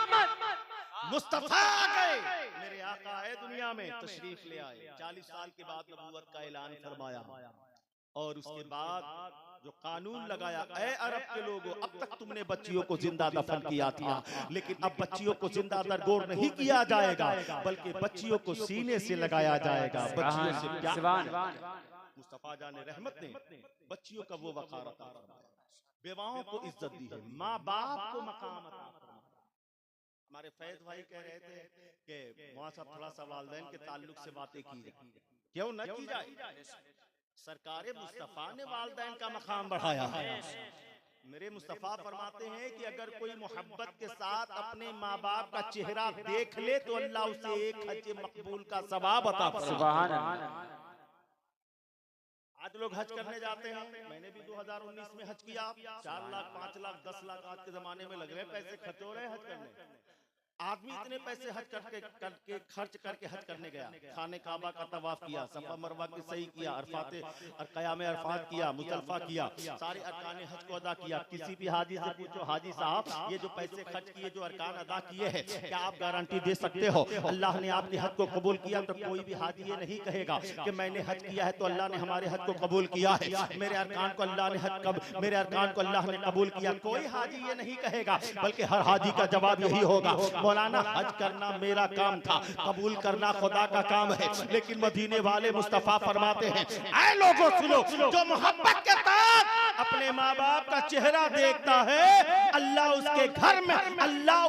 A: मुस्तफा आ गए, मेरे आका आए दुनिया में, तशरीफ ले आए, 40 साल के बाद नबूवत का ऐलान फरमाया, और उसके बाद जो कानून लगाया ऐ अरब के लोगों अब तक तुमने बच्चियों को जिंदा दफन किया था, लेकिन अब बच्चियों को जिंदा दरगोर नहीं किया जाएगा, बल्कि बच्चियों को सीने से लगाया जाएगा, बच्चियों से प्यार। मुस्तफा जाने रहमत ने बच्चियों का वो वकार अता फरमाया, बेवाओं को इज्जत दी है, माँ बाप को मकाम अता फरमाया। हमारे फैज भाई कह रहे थे कि वहां साहब थोड़ा सा वालिदैन के ताल्लुक से बातें की जाए, क्यों न की जाए? सरकारे मुस्तफा ने वालिदैन का मकाम बढ़ाया है। मेरे मुस्तफा फरमाते हैं कि अगर कोई मोहब्बत के साथ अपने माँ बाप का चेहरा देख ले तो अल्लाह उसे एक हज मकबूल का सवाब अता फरमाता है। आज लोग हज करने जाते हैं, मैंने भी 2019 में हज किया, 4 लाख 5 लाख 10 लाख आज के जमाने में लग रहे हैं, पैसे खर्च हो रहे हैं हज करने। आदमी इतने पैसे हज करके खर्च करके हज करने गया, खाने काबा का तवाफ किया, सफा मरवा के सही किया, अरफात और कयाम अरफात किया, मुजल्फा किया, सारे अरकान हज को अदा किया। किसी भी हाजी से पूछो, हाजी साहब ये जो पैसे खर्च किए, जो अरकान अदा किए हैं, क्या आप गारंटी दे सकते हो अल्लाह ने आपके हज को कबूल किया? तो कोई भी हाजी ये नहीं कहेगा कि मैंने हज किया है तो अल्लाह ने हमारे हज को कबूल किया है, मेरे अरकान को अल्लाह ने मेरे अरकान को अल्लाह ने कबूल किया। कोई हाजी ये नहीं कहेगा, बल्कि हर हाजी का जवाब यही होगा, मौलाना हज करना मेरा काम था, कबूल करना खुदा का काम है। लेकिन मदीने वाले मुस्तफा फरमाते हैं, ऐ लोगों सुनो, जो मोहब्बत के साथ अपने माँ बाप का चेहरा देखता है, अल्लाह उसके घर में अल्लाह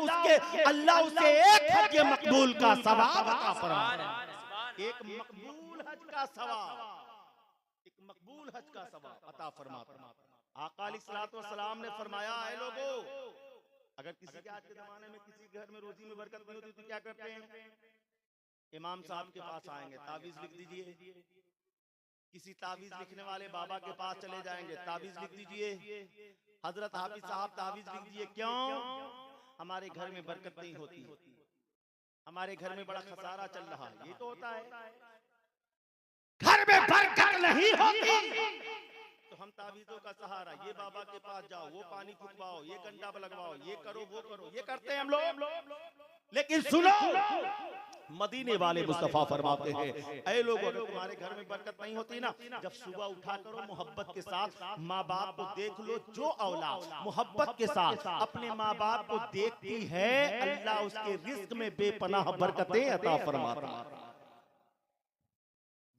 A: उसे एक हज मकबूल का सवाब अता फरमाता है। एक मकबूल हज का सवाब, एक मकबूल हज का सवाब अता फरमाता है। आका अलैहिस्सलातु वस्सलाम ने फरमाया, ऐ लोगों, अगर किसी के आज के जमाने में किसी घर में रोजी में बरकत नहीं होती तो क्या करते हैं? इमाम साहब के पास आएंगे, तावीज लिख दीजिए। किसी तावीज लिखने वाले बाबा के पास चले जाएंगे, तावीज लिख दीजिए। हजरत हाफिज साहब तावीज लिख दीजिए। क्यों? हमारे घर में बरकत नहीं होती, हमारे घर में बड़ा खसारा चल रहा है। ये तो होता है, घर में बरकत नहीं होती तो हम तावीजों का सहारा, ये बाबा के पास जाओ, वो पानी फुकवाओ, ये गंडा लगवाओ, ये करो वो करो, ये करते हैं हम लोग। लेकिन सुनो, मदीने वाले मुस्तफा फरमाते हैं, ऐ लोगों, अगर तुम्हारे घर में बरकत नहीं होती ना, जब सुबह उठा करो मोहब्बत के साथ माँ बाप को देख लो। जो औलाद मोहब्बत के साथ अपने माँ बाप को देखती है, अल्लाह उसके रिज्क में बेपनाह बरकतें अता फरमाता है।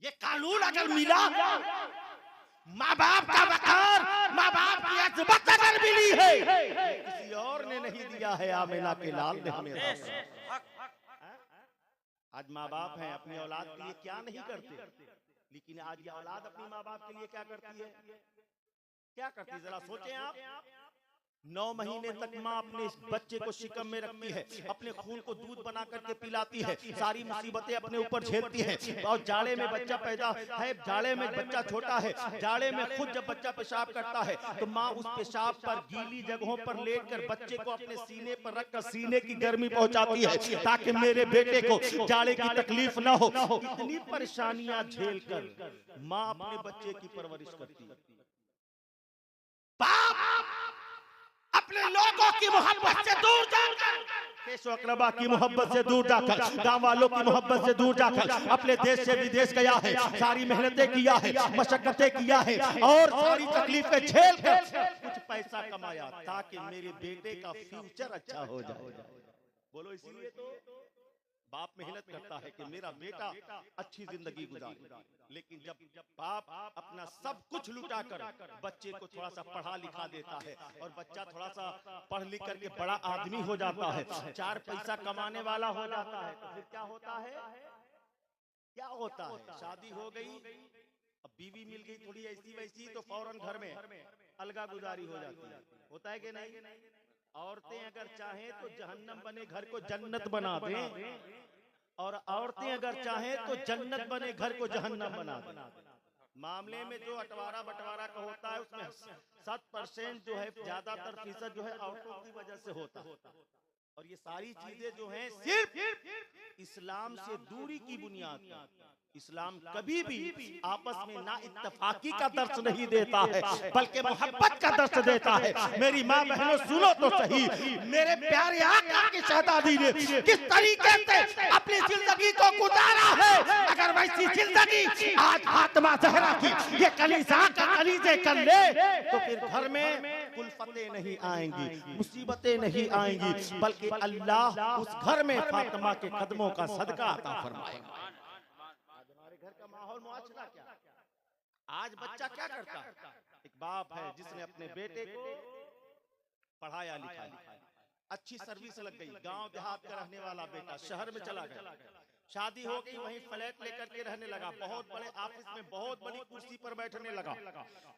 A: ये कानून अगर मिला, माँ बाप का वकार, माँ बाप की इज्जत अगर मिली है, किसी और ने नहीं दिया है, आमिना के लाल ने हमें दिया। आज माँ बाप हैं, अपनी औलाद के लिए क्या नहीं करते, लेकिन आज ये औलाद अपनी माँ बाप के लिए क्या करती है? क्या करती, जरा सोचें आप। 9 महीने तक माँ अपने बच्चे को शिकम में रखती है, अपने खून को दूध बना करके पिलाती है, सारी मुसीबतें अपने ऊपर झेलती है। और जाड़े में बच्चा पैदा है, जाड़े में बच्चा छोटा है, जाड़े में खुद जब बच्चा पेशाब करता है तो माँ उस पेशाब पर गीली जगहों पर लेटकर बच्चे को अपने सीने पर रखकर सीने की गर्मी पहुंचाती है, ताकि मेरे बेटे को जाड़े की तकलीफ ना हो। इतनी परेशानियां झेलकर माँ अपने बच्चे की परवरिश करती है। अपने लोगों की मोहब्बत से दूर जाकर, पेशो अकरबा की मोहब्बत से दूर जाकर, गांव वालों की मोहब्बत से दूर जाकर अपने देश से विदेश गया है, सारी मेहनतें किया है, मशक्कतें किया है और सारी तकलीफें झेल कर कुछ पैसा कमाया ताकि मेरे बेटे का फ्यूचर अच्छा हो जाए। बोलो, इसीलिए तो बाप मेहनत करता है कि मेरा बेटा अच्छी जिंदगी गुजारे। लेकिन जब बाप अपना सब कुछ लुटाकर बच्चे को थोड़ा सा पढ़ा लिखा देता है और बच्चा थोड़ा सा पढ़ लिख करके बड़ा आदमी हो जाता है, 4 पैसा कमाने वाला हो जाता है, तो फिर क्या होता है? क्या होता है? शादी हो गई, अब बीवी मिल गई थोड़ी ऐसी वैसी, तो फौरन घर में अलगा गुजारी हो जाती है। होता है कि नहीं? औरतें अगर चाहें तो जहन्नम बने घर को जन्नत बना दें, और औरतें अगर चाहें तो जन्नत बने घर को जहन्नम बना दें। मामले में जो अटवारा बंटवारा का होता है उसमें 7% जो है, ज्यादातर फीसद जो है औरतों की वजह से होता है। और ये सारी चीजें जो हैं सिर्फ इस्लाम से दूरी की बुनियाद पर। इस्लाम कभी भी आपस में ना इत्तेफाकी का दर्श नहीं देता है, बल्कि मोहब्बत का दर्श देता है। मेरी माँ बहनों सुनो तो सही, मेरे प्यारे आका की शहजादी ने किस तरीके से अपनी जिंदगी को गुजारा है। अगर वैसी जिंदगी आज फातिमा ज़हरा की ये कलीसा का कलीजे कर ले तो फिर घर में कुल्फतें नहीं आएंगी, मुसीबतें नहीं आएंगी, बल्कि अल्लाह उस घर में फातिमा के कदमों का सदका अता फरमाएगा। घर का माहौल मुआशरा क्या? आज बच्चा क्या करता है? एक बाप है जिसने अपने बेटे को पढ़ाया लिखाया, अच्छी सर्विस लग गई, गांव देहात का रहने वाला बेटा शहर में चला गया, शादी हो गई, वहीं फ्लैट लेकर के रहने लगा, बहुत बड़े ऑफिस में बहुत बड़ी कुर्सी पर बैठने लगा,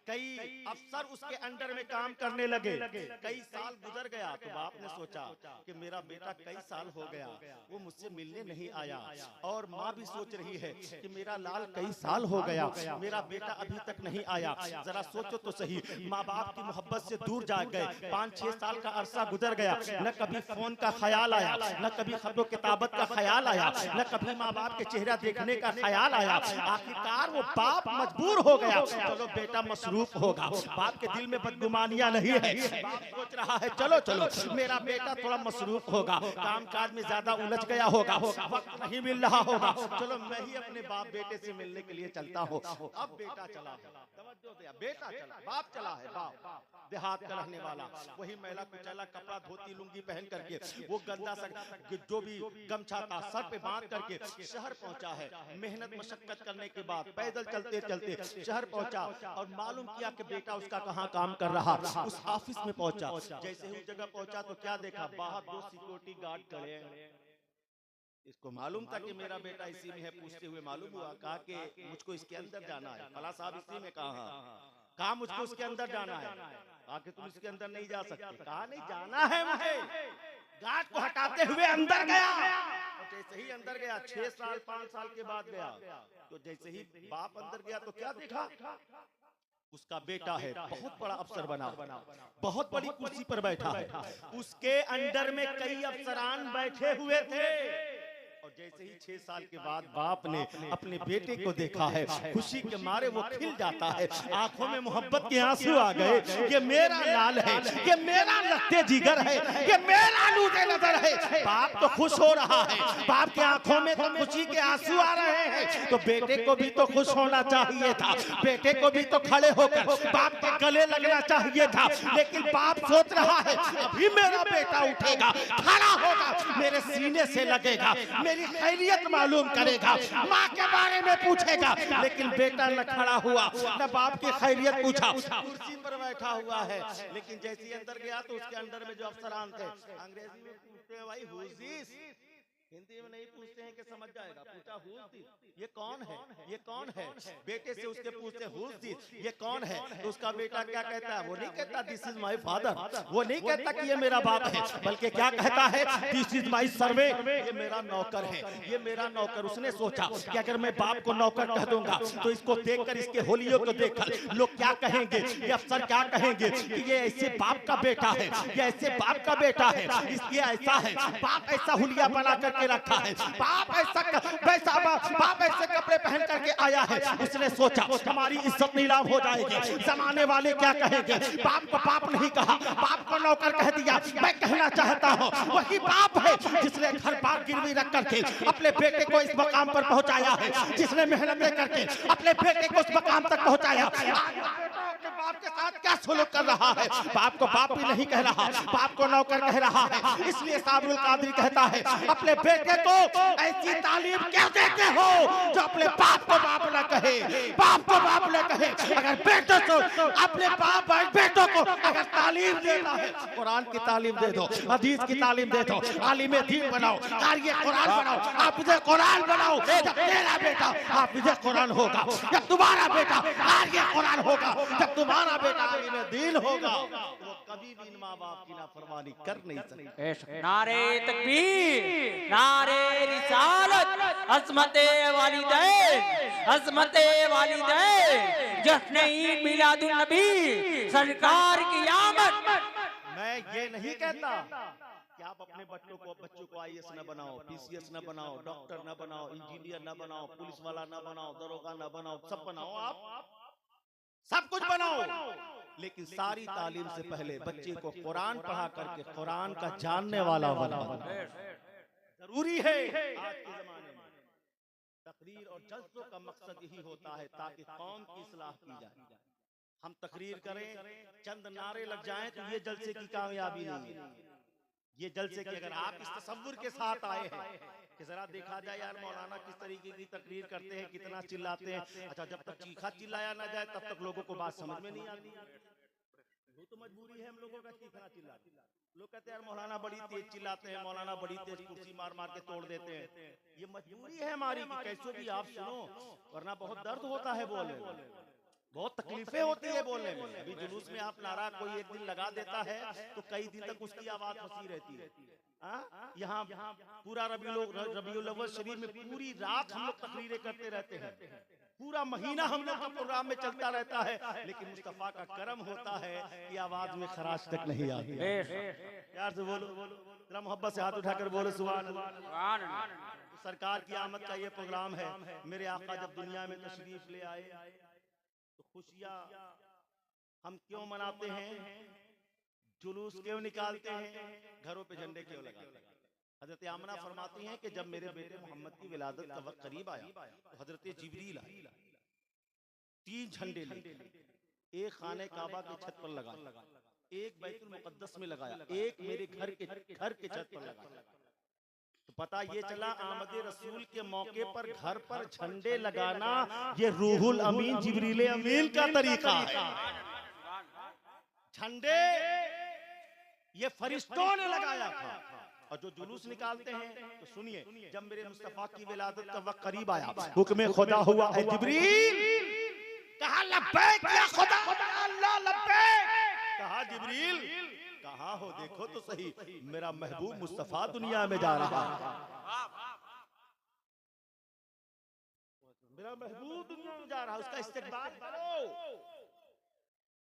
A: कई अफसर उसके अंडर में काम करने लगे। कई साल गुजर गया तो बाप ने सोचा कि मेरा बेटा कई साल हो गया वो मुझसे मिलने नहीं आया, और माँ भी सोच रही है कि मेरा लाल कई साल हो गया, मेरा बेटा अभी तक नहीं आया। जरा सोचो तो सही, माँ बाप की मोहब्बत से दूर जा गए, 5-6 साल का अरसा गुजर गया, न कभी फोन का ख्याल आया, न कभी खतो किताबत का ख्याल आया, न कभी माँ बाप के चेहरा देखने का ख्याल आया। आखिरकार वो बाप मजबूर हो गया, चलो बेटा मसरूफ होगा। बाप के दिल में बदगुमानियां नहीं है, बाप सोच रहा है चलो चलो मेरा बेटा थोड़ा मसरूफ होगा, काम काज में ज्यादा उलझ गया होगा, वक्त नहीं मिल रहा होगा, चलो मैं ही अपने बाप बेटे से मिलने के लिए चलता हूँ। अब बेटा चला, बेटा चला, बाप चला है, बाप देहात का रहने वाला, वही मैला कुचैला कपड़ा धोती लुंगी पहन करके, वो गंदा सा जो भी गमछा था सर पे बांध करके शहर पहुंचा है। मेहनत मशक्कत करने के बाद पैदल चलते चलते शहर पहुंचा और मालूम किया कि बेटा उसका कहाँ काम कर रहा, उस ऑफिस में पहुंचा। जैसे ही उस जगह पहुंचा तो क्या देखा, बाहर 2 सिक्योरिटी गार्ड खड़े हैं। इसको मालूम था कि मेरा बेटा इसी में है, पूछते हुए मालूम हुआ, कहा कि मुझको इसके अंदर जाना है, फला साहब इसी में कहा मुझको उसके अंदर जाना है, कहा कि तुम इसके अंदर नहीं जा सकते, कहा नहीं जाना है मुझे। गार्ड को हटाते हुए अंदर गया, और जैसे ही अंदर गया 6 साल 5 साल के बाद गया, तो जैसे ही बाप अंदर गया तो क्या देखा, उसका बेटा है, बहुत बड़ा अफसर बना, बहुत बड़ी कुर्सी पर बैठा है, उसके अंडर में कई अफसरान बैठे हुए थे। और जैसे ही 6 साल के बाद बाप ने अपने बेटे को देखा है, खुशी के मारे वो खिल जाता है, आंखों में मोहब्बत के आंसू आ गए, ये मेरा लाल है, ये मेरा लत्ते जिगर है, ये मेरा लूटे नजर है। बाप तो खुश हो रहा है, बाप के आंखों में तो खुशी के आंसू आ रहे हैं, तो बेटे को भी तो खुश होना चाहिए था, बेटे को भी तो खड़े होकर बाप के गले लगना चाहिए था। लेकिन बाप सोच रहा है अभी मेरा बेटा उठेगा, खड़ा होगा, मेरे सीने से लगेगा, मेरी खैरियत मालूम करेगा, माँ के बारे में पूछेगा। लेकिन बेटा न खड़ा हुआ, न बाप की खैरियत पूछा, कुर्सी पर बैठा हुआ है। लेकिन जैसे ही अंदर गया तो उसके अंदर में जो अफसरान थे, अंग्रेजी में पूछते हैं भाई हु इज दिस, हिंदी में नहीं पूछते हैं कि समझ जाएगा, पूछा हु इज दिस, ये कौन है, ये कौन है। बेटे से उसके पूछते हु इज दिस, ये कौन है, तो उसका बेटा क्या कहता है, वो नहीं कहता दिस इज माय फादर, वो नहीं कहता कि ये मेरा बाप है, बल्कि क्या कहता है दिस इज माय सर्वेंट, ये मेरा नौकर है, ये मेरा नौकर। उसने सोचा कि अगर मैं बाप को नौकर कह दूंगा तो इसको देखकर, इसके होलियों को देखकर लोग क्या कहेंगे, ये अफसर क्या कहेंगे कि ये ऐसे बाप का बेटा है, ये ऐसे बाप का बेटा है, ये ऐसा है, बाप ऐसा हुलिया बना करके रखा है, बाप ऐसा वैसा, बाप ऐसे कपड़े पहन करके आया है। उसने सोचा हमारी इज्जत नीलाम हो जाएगी, जमाने वाले क्या कहेंगे। बाप को बाप नहीं कहा, बाप को नौकर कह दिया। मैं कहना चाहता हूँ वही बाप है जिसने घर बार गिरवी रख करके अपने बेटे को इस मकाम पर पहुंचाया है, जिसने मेहनत करके अपने बेटे को इस मकाम तक पहुंचाया। बाप के साथ क्या सुलूक कर रहा है, बाप को बाप भी नहीं कह रहा, बाप को नौकर कह रहा है। इसलिए साबरुल कादरी कहता है अपने बेटे को ऐसी तालीम क्यों देते हो जो अपने बाप को बाप न कहे, बाप को बाप न कहे। अगर बेटे को अपने बाप और बेटों को अगर तालीम देना है, कुरान की तालीम दे दो, हदीस की तालीम दे दो, आलिम दीन बनाओ, कारी कुरान बनाओ, हाफिज़ कुरान बनाओ। जब तेरा बेटा हाफिज़ कुरान होगा, जब तुम्हारा बेटा कारी कुरान होगा, जब तुम्हारा बेटा आलिम दीन होगा, वो कभी भी माँ बाप की नाफरमानी कर नहीं सकता।
B: नारे तकबीर, नारे रिसालत, अज़मते वालिदैन, अज़मते वालिदैन, जश्न ईद मिलादुन नबी, सरकार की आमद।
A: मैं ये नहीं कहता कि आप अपने बच्चों को IAS न बनाओ, PCS न बनाओ, डॉक्टर न बनाओ, इंजीनियर न बनाओ, पुलिस वाला न बनाओ, दरोगा न बनाओ, सब बनाओ, आप सब कुछ बनाओ, लेकिन सारी तालीम से पहले बच्चे को कुरान पढ़ा करके कुरान का जानने वाला बनाओ। जरूरी है। आज के जमाने में तकरीर और जज्बों का मकसद यही होता है ताकि कौम की इस्लाह की जाए। हम तकरीर करें, चंद नारे लग जाएं तो ये जलसे की कामयाबी नहीं है। ये जलसे की अगर आप इस तसव्वुर के साथ आए हैं कि जरा देखा जाए यार मौलाना किस तरीके की तकरीर करते हैं, कितना चिल्लाते हैं, अच्छा जब तक चीखा चिल्लाया ना जाए तब तक लोगों को बात समझ में नहीं आती। वो तो मजबूरी है हम लोगों का चीखना चिल्लाना, लोग कहते हैं यार मौलाना बड़ी तेज चिल्लाते हैं, मौलाना बड़ी तेज कुर्सी मार मार के तोड़ देते हैं। ये मजबूरी है हमारी कि कैसो भी आप सुनो, वरना बहुत दर्द होता है बोलने में, बहुत तकलीफें होती है बोलने में। अभी जुलूस में आप नारा कोई एक दिन लगा देता है तो कई दिन तक उसकी आवाज फंसी रहती है। यहाँ पूरा रबीउल अव्वल शरीफ में पूरी रात हम लोग तकरीरें करते रहते हैं, पूरा महीना हम लोग का प्रोग्राम में चलता रहता है, लेकिन मुस्तफा का करम होता है कि आवाज में खराश तक नहीं आती। प्यार से बोलो, जरा मोहब्बत से हाथ उठाकर बोलो सुभान अल्लाह। सरकार की आमद का ये प्रोग्राम है। मेरे आका जब दुनिया में तशरीफ ले आए तो खुशियां हम क्यों मनाते हैं, जुलूस क्यों निकालते हैं, घरों पे झंडे क्यों लगाते हैं? हजरत आमना फरमाती हैं कि जब मेरे बेटे मोहम्मद की विलादत का वक्त करीब आया तो हजरत जिब्रील आए, 3 झंडे लेके, एक खाने काबा की छत पर लगाया, एक बैतुल मुकद्दस में लगाया, एक मेरे घर के छत पर लगाया। तो पता ये चला आमद रसूल के मौके पर घर पर झंडे लगाना ये रूहुल अमीन जिब्रील अमीन का तरीका है। झंडे ये फरिश्तों ने लगाया था। और जो जुलूस निकालते हैं तो सुनिए, जब मेरे मुस्तफा की विलादत का वक्त करीब आया, हुक्म खुदा हुआ है जिब्रील, कहा लब्बैक या खुदा, अल्लाह लब्बैक, कहा जिब्रील कहाँ हो, देखो तो सही मेरा महबूब मुस्तफा दुनिया में जा रहा है, मेरा महबूब दुनिया में जा रहा है, उसका इस्तकबाल करो।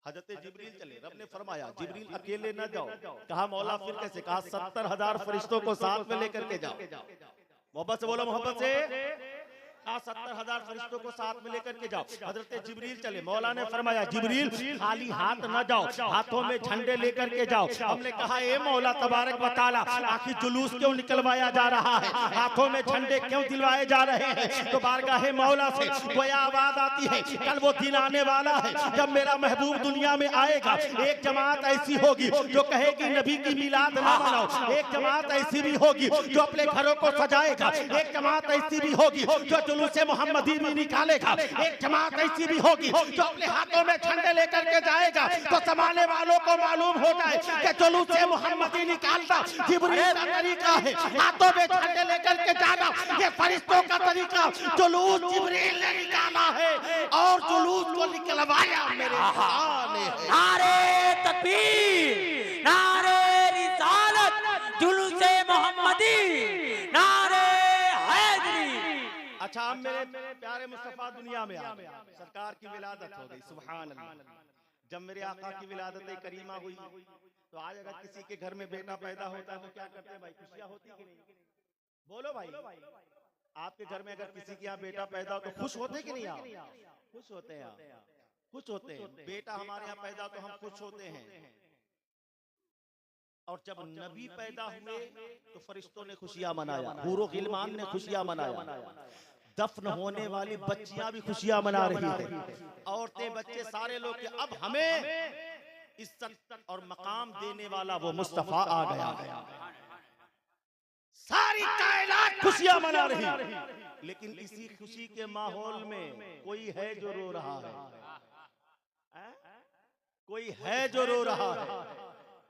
A: हजरत जिब्रील चले, रब ने फरमाया जिब्रील अकेले न जाओ। कहा मौला फिर कैसे? कहा 70,000 फरिश्तों को साथ में लेकर के जाओ। मोहब्बत से बोलो, मोहब्बत से। 70,000 फरिश्तों को साथ में लेकर के जाओ। हजरत जिब्रील चले, मौला ने फरमाया जिब्रील खाली हाथ न जाओ, हाथों में झंडे लेकर के जाओ। हमने कहा ए मौला तबारक व तआला, आखिर जुलूस क्यों निकलवाया जा रहा है, हाथों में झंडे क्यों दिलवाए जा रहे हैं? तो बारगाह मौला से कोई आवाज आती है, कल वो दिन आने वाला है जब मेरा महबूब दुनिया में आएगा। एक जमात ऐसी होगी जो कहेगी नबी की मिलाद ना मनाओ, एक जमात ऐसी भी होगी जो अपने घरों को सजाएगा, एक जमात ऐसी भी होगी जो जुलूस मोहम्मदी भी निकालेगा, एक जमात ऐसी भी होगी जो अपने हाथों में झंडे लेकर के जाएगा। तो समाने वालों को मालूम हो जाए कि जुलूस मोहम्मदी निकालना जिब्रील का तरीका है, हाथों में झंडे लेकर के जाना ये फरिश्तों का तरीका। जुलूस जिब्रील ने निकाला है और जुलूस को निकलवाया मेरे खुदा ने।
B: नारे तकबीर, नारे रिसालत, जुलूस मोहम्मदी, नारे हैदरी।
A: अच्छा, अब मेरे प्यारे मुस्तफा दुनिया में आ गए, सरकार की विलादत हो गई, सुभान अल्लाह। जब मेरे आका की विलादत करीमा हुई तो आज अगर किसी के घर में बेटा पैदा होता है तो क्या करते हैं भाई, खुशियां होती कि नहीं? बोलो भाई, आपके घर में अगर किसी के यहाँ बेटा पैदा हो तो खुश होते कि नहीं? आप खुश होते हैं, आप खुश होते हैं। बेटा हमारे यहाँ पैदा तो हम खुश होते हैं। और जब नबी पैदा हुए तो फरिश्तों ने खुशियां मनाया, हूरो गिलमान ने खुशियां मनाया, दफन होने वाली बच्चियां भी खुशियां मना रही है, औरतें बच्चे सारे लोग। अब हमें इज्जत और मकाम देने वाला वो मुस्तफा आ गया, सारी कायनात खुशियां मना रही। लेकिन इसी खुशी के माहौल में कोई है जो रो रहा है, कोई है जो रो रहा है।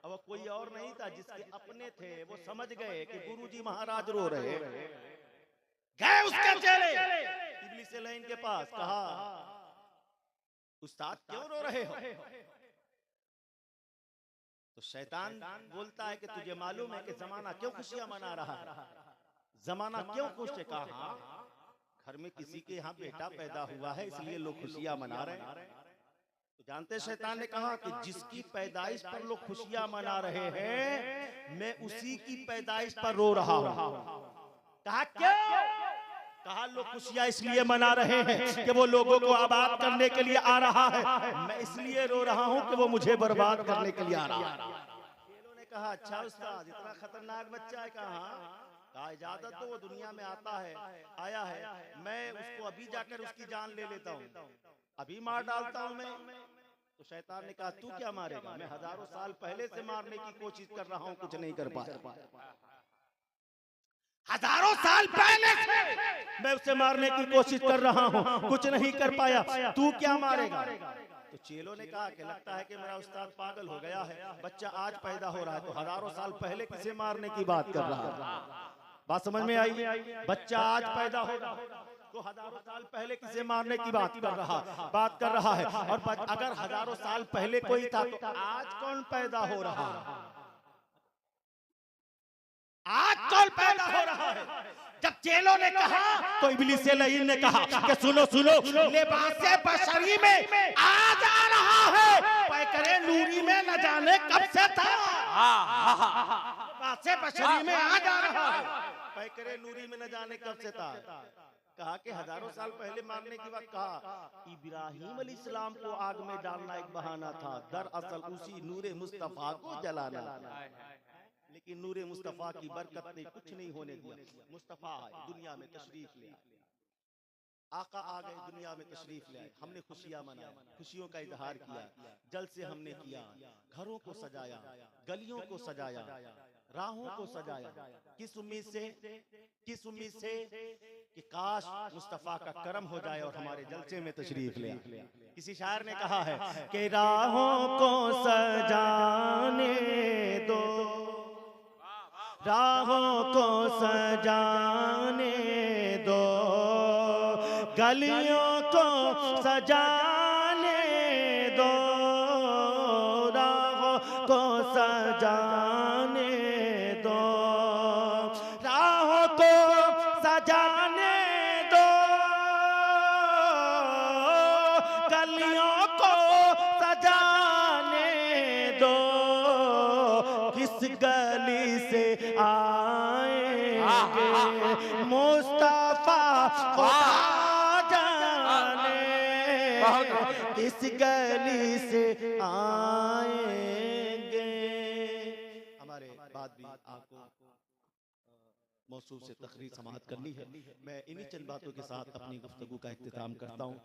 A: अब कोई और नहीं था, जिसके अपने थे वो समझ गए कि गुरुजी महाराज रो रहे, गए उसके चेले इब्लीस लईन के पास, कहा उस्ताद क्यों रो रहे हो? तो शैतान बोलता है कि तुझे मालूम है कि जमाना क्यों खुशियां मना रहा है, जमाना क्यों खुश है? कहा घर में किसी के यहाँ बेटा पैदा हुआ है इसलिए लोग खुशियां मना रहे हैं। तो जानते शैतान ने कहा कि जिसकी पैदाइश पर लोग खुशियां मना रहे हैं मैं उसी की पैदाइश पर रो रहा हूं। कहा क्यों? कहा लोग खुशियां इसलिए मना रहे हैं कि वो लोगों को आबाद करने के लिए आ रहा है, मैं इसलिए रो रहा हूं कि वो मुझे बर्बाद करने के लिए आ रहा है। चेलों ने कहा अच्छा उस्ताद इतना खतरनाक बच्चा है? कहा इजाजत तो वो दुनिया में आता है, आया है, मैं उसको अभी जाकर उसकी जान ले लेता हूँ, अभी मार डालता हूं मैं। तो शैतान ने कहा तू क्या मारेगा? मैं हजारों साल पहले से मारने की कोशिश कर रहा हूं, कुछ नहीं कर पाया। हजारों साल पहले से मैं उसे मारने की कोशिश कर रहा हूं, कुछ नहीं कर पाया, तू क्या मारेगा? तो चेलों ने कहा कि लगता है कि मेरा उस्ताद पागल हो गया है, बच्चा आज पैदा हो रहा है तो हजारों साल पहले किसे मारने की बात कर रहा है। बात समझ में आई? बच्चा आज पैदा हो रहा है तो हजारों साल पहले किसे मारने की बात कर रहा है। और अगर हजारों साल पहले कोई था तो आज कौन पैदा हो रहा है? आज कौन पैदा हो रहा है? जब चेलों ने कहा तो इब्लीस लईन ने कहा कि सुनो सुनो, लिबासे बशरी में आ जा रहा है, पैकरे नूरी में न जाने कब से था। लिबासे बशरी में आ जा रहा है, पैकरे नूरी में न जाने कब से था। कहा कि हजारों साल पहले मारने की बात कहा। इब्राहिम अलैहिस्सलाम को आग में डालना एक बहाना था, दरअसल उसी नूरे मुस्तफा को जलाना था। लेकिन नूरे मुस्तफा की बरकत ने कुछ नहीं होने दिया। मुस्तफा दुनिया में तशरीफ ले आए, आका आ गए, दुनिया में तशरीफ ले आए। हमने खुशियां मनाई, खुशियों का इजहार किया, जल से हमने किया, घरों को सजाया, गलियों को सजाया, राहों को सजाया। किस उम्मीद से कि काश मुस्तफा का करम हो जाए और हमारे जलसे में तशरीफ ले आए। किसी शायर ने कहा है कि राहों को सजाने दो, राहों को सजाने दो, गलियों को सजाने दो, राहों को सजाने दो, राहों को सजाने दो, गलियों को सजाने दो। किस गली से आएंगे मुस्तफा खुदा जाने, किस गली से आएंगे। हमारे बाद भी आपको मौसूफ से तकरीर समाअत करनी है। मैं इन्हीं चंद बातों के साथ अपनी गुफ्तगू का इख्तिताम करता हूँ।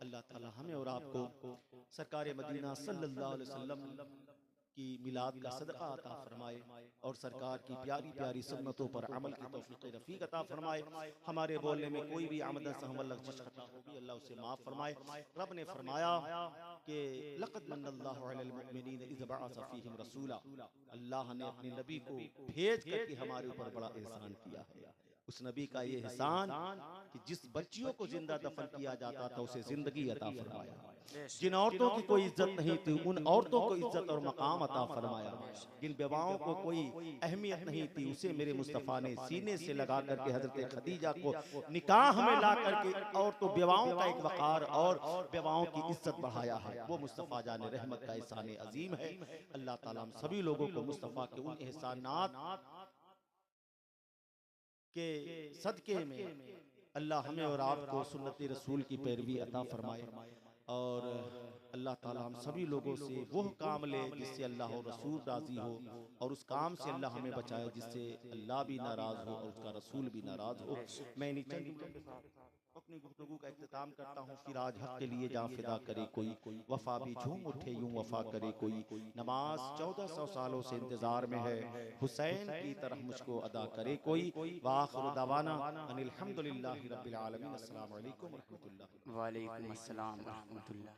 A: अल्लाह ताला हमें और आपको सरकार मदीना सल्लल्लाहु अलैहि वसल्लम की मिलाद का सदका अता फरमाए और सरकार की प्यारी प्यारी सुन्नतों पर अमल की तौफीक रफ़ीक अता फरमाए। हमारे बोलने में कोई भी आमदन सहमल खता होगी अल्लाह उसे माफ़ फरमाए। रब ने फरमाया कि लक़द मन्नल्लाहु अलल मुमिनीन इज़ बअस फ़ीहिम रसूला, अल्लाह ने अपने नबी को भेज करके हमारे ऊपर बड़ा एहसान किया है। उस नबी का ये एहसान कि जिस बच्चियों को जिंदा दफन किया जाता था उसे जिंदगी अता फरमाया, जिन औरतों की कोई इज्जत नहीं थी उन औरतों को इज्जत और मकाम अता फरमाया, जिन बेवाओं को कोई अहमियत नहीं थी उसे मेरे मुस्तफ़ा ने सीने से लगा करके हजरत खदीजा को निकाह में ला करके और तो बेवाओं का एक वक़ार और बेवाओं की इज्जत बढ़ाया है। वो मुस्तफ़ा जाने रहमत का एहसान अजीम है। अल्लाह ताला हम सभी लोगों को मुस्तफ़ा के उन एहसानात के सदके में अल्लाह हमें और आपको सुन्नत रसूल की पैरवी अता फरमाए और अल्लाह ताला हम सभी लोगों से वो काम ले जिससे अल्लाह और रसूल राजी हो और उस काम से अल्लाह हमें बचाए जिससे अल्लाह भी नाराज हो और उसका रसूल भी नाराज हो। मैं अपनी गुफ्तगू का इख्तिताम करता हूँ। फिर आज हक के लिए जान फिदा करे कोई, वफा भी झूम उठे यूं वफा करे कोई, नमाज 1400 सालों से इंतजार में है, हुसैन की तरह मुझको अदा करे कोई। वाखिर दावाना अनिल हम्दुलिल्लाहि रब्बिल आलमीन। अस्सलामु अलैकुम व रहमतुल्लाह।
B: वालेकुम अस्सलाम व रहमतुल्लाह।